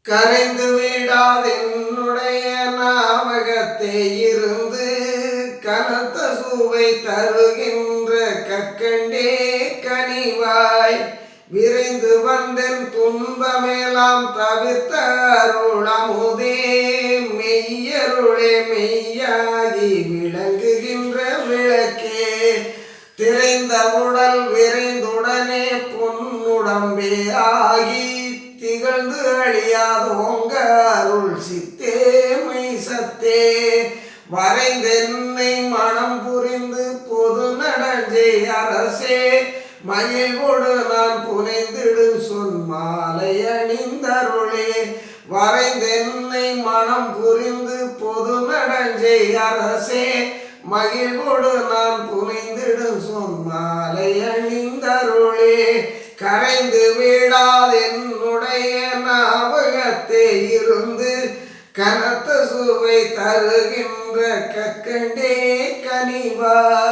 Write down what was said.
கரைந்து விடாதென்னுடைய ஞாபகத்தே இருந்து கனத்த சுவை தருகின்ற கற்கண்டே கனிவாய் விரைந்து வந்தென் துன்பமெல்லாம் தவிர்த்த அருளமுதே மெய்யருளே மெய்யாகி விளங்குகின்ற விளக்கே திரைந்த உடல் விரைந்துடனே பொன்னுடம்பே ஆகி திகழ்ந்து அழியாதோங்க அருள் சித்தே மெய் சத்தே வரைந்தென்னை மனம் புரிந்து பொது நடஞ்சே அரசே மகிழ்வோடு நான் புனைந்திடும் சொன் மாலை அணிந்தருளே வரைந்தென்னை மனம் புரிந்து பொது நடஞ்சே அரசே மகிழ்வோடு நான் புனைந்திடும் சொன் மாலை அணிந்தருளே கரைந்து விடாதென்னுடைய ஞாபகத்தே இருந்து கனத்த சுவை தருகின்ற கற்கண்டே கனிவாய்